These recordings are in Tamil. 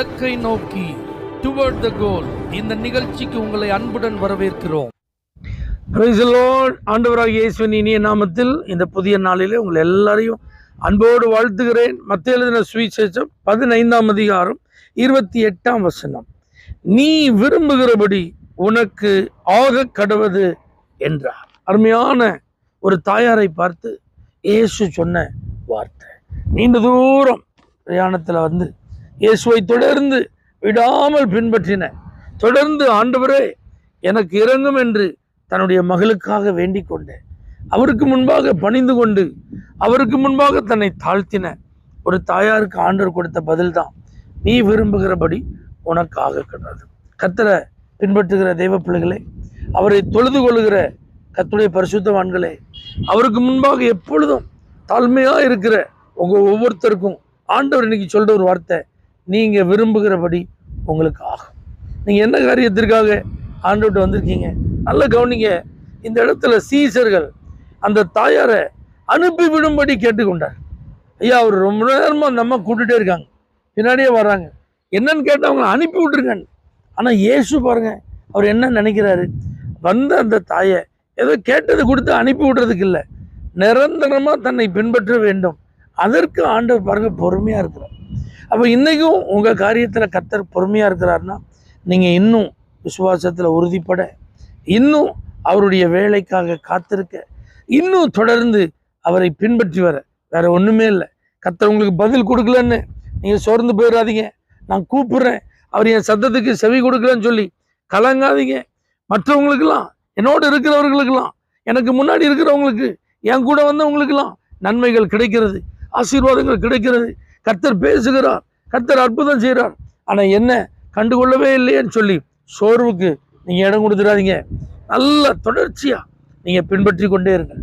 இலக்கை நோக்கி டுவர்ட் த கோல் இந்த நிகழ்ச்சிக்கு உங்களை அன்புடன் வரவேற்கிறோம். Praise the Lord. ஆண்டவராகிய இயேசுவின் இனிய நாமத்தில் இந்த புதிய நாளிலே உங்களை எல்லாரையும் அன்போடு வாழ்த்துகிறேன். மத்தேயு எழுதின சுவிசேஷம் 15ஆம் அதிகாரம் 28ஆம் வசனம். நீ விரும்புகிறபடி உனக்கு ஆக கடவது என்றார். அருமையான ஒரு தாயாரை பார்த்து இயேசு சொன்ன வார்த்தை. நீண்ட தூரம் பிரயாணத்தில் வந்து இயேசுவை தொடர்ந்து விடாமல் பின்பற்றின, தொடர்ந்து ஆண்டவரே எனக்கு இறங்கும் என்று தன்னுடைய மகளுக்காக வேண்டிக் கொண்டேன். அவருக்கு முன்பாக பணிந்து கொண்டு அவருக்கு முன்பாக தன்னை தாழ்த்தின ஒரு தாயாருக்கு ஆண்டவர் கொடுத்த பதில் தான், நீ விரும்புகிறபடி உனக்காக கிடையாது. கர்த்தரை பின்பற்றுகிற தெய்வ பிள்ளைகளே, அவரை தொழுது கொள்ளுகிற கர்த்தருடைய பரிசுத்தவான்களே, அவருக்கு முன்பாக எப்பொழுதும் தாழ்மையாக இருக்கிற உங்கள் ஒவ்வொருத்தருக்கும் ஆண்டவர் இன்னைக்கு சொல்கிற ஒரு வார்த்தை, நீங்கள் விரும்புகிறபடி உங்களுக்கு ஆகும். நீங்கள் என்ன காரியத்திற்காக ஆண்டவர்கிட்ட வந்திருக்கீங்க நல்லா கவனிங்க. இந்த இடத்துல சீசர்கள் அந்த தாயாரை அனுப்பி விடும்படி கேட்டுக்கொண்டார். ஐயா, அவர் ரொம்ப நேரமாக நம்ம கூட்டுகிட்டே இருக்காங்க, பின்னாடியே வர்றாங்க, என்னன்னு கேட்டவங்க அனுப்பி விட்டுருக்காங்க. ஆனால் இயேசு பாருங்க, அவர் என்ன நினைக்கிறாரு, வந்த அந்த தாயை ஏதோ கேட்டது கொடுத்து அனுப்பி விடுறதுக்கு இல்லை, நிரந்தரமாக தன்னை பின்பற்ற வேண்டும். அதற்கு ஆண்டவர் பாருங்க பொறுமையாக இருக்கிறார். அப்போ இன்றைக்கும் உங்கள் காரியத்தில் கர்த்தர் பொறுமையாக இருக்கிறாருன்னா, நீங்கள் இன்னும் விசுவாசத்தில் உறுதிப்பட, இன்னும் அவருடைய வேலைக்காக காத்திருக்க, இன்னும் தொடர்ந்து அவரை பின்பற்றி வர, வேற ஒன்றுமே இல்லை. கர்த்தர் உங்களுக்கு பதில் கொடுக்கலன்னு நீங்கள் சோர்ந்து போயிடாதீங்க. நான் கூப்பிட்றேன், அவர் என் சத்தத்துக்கு செவி கொடுக்கலன்னு சொல்லி கலங்காதீங்க. மற்றவங்களுக்கெல்லாம், என்னோடு இருக்கிறவர்களுக்கெல்லாம், எனக்கு முன்னாடி இருக்கிறவங்களுக்கு, என் கூட வந்தவங்களுக்கெல்லாம் நன்மைகள் கிடைக்கிறது, ஆசீர்வாதங்கள் கிடைக்கிறது. கர்த்தர் பேசுகிறார், கர்த்தர் அற்புதம் செய்கிறார். ஆனால் என்ன கண்டுகொள்ளவே இல்லையேன்னு சொல்லி சோர்வுக்கு நீங்கள் இடம் கொடுத்துடாதீங்க. நல்ல தொடர்ச்சியாக நீங்கள் பின்பற்றி கொண்டே இருங்க.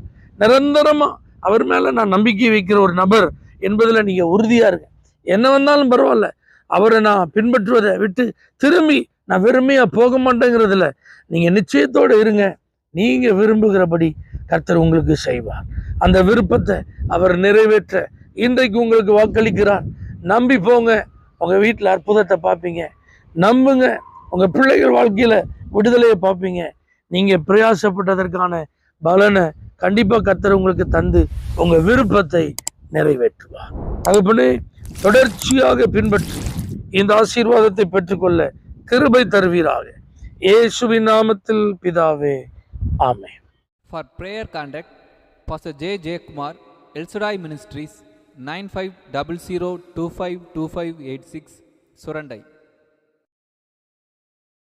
நிரந்தரமாக அவர் மேலே நான் நம்பிக்கை வைக்கிற ஒரு நபர் என்பதில் நீங்கள் உறுதியாக இருங்க. என்ன வந்தாலும் பரவாயில்ல, அவரை நான் பின்பற்றுவதை விட்டு திரும்பி நான் வெறுமையாக போக மாட்டேங்கிறதுல நீங்கள் நிச்சயத்தோடு இருங்க. நீங்கள் விரும்புகிறபடி கர்த்தர் உங்களுக்கு செய்வார். அந்த விருப்பத்தை அவர் நிறைவேற்ற இன்றைக்கு உங்களுக்கு வாக்களிக்கிறார். நம்பி போங்க, உங்கள் வீட்டில் அற்புதத்தை பார்ப்பீங்க. நம்புங்க, உங்கள் பிள்ளைகள் வாழ்க்கையில் விடுதலையை பார்ப்பீங்க. நீங்கள் பிரயாசப்பட்டதற்கான பலனை கண்டிப்பாக கர்த்தர் உங்களுக்கு தந்து உங்கள் விருப்பத்தை நிறைவேற்றுவார். அதுபடி தொடர்ச்சியாக பின்பற்றி இந்த ஆசீர்வாதத்தை பெற்றுக்கொள்ள கிருபை தருவீராக. இயேசுவின் நாமத்தில் பிதாவே, ஆமென். For prayer contact, Pastor J. J. Kumar, El Shaddai Ministries, 9500252586, Surandai.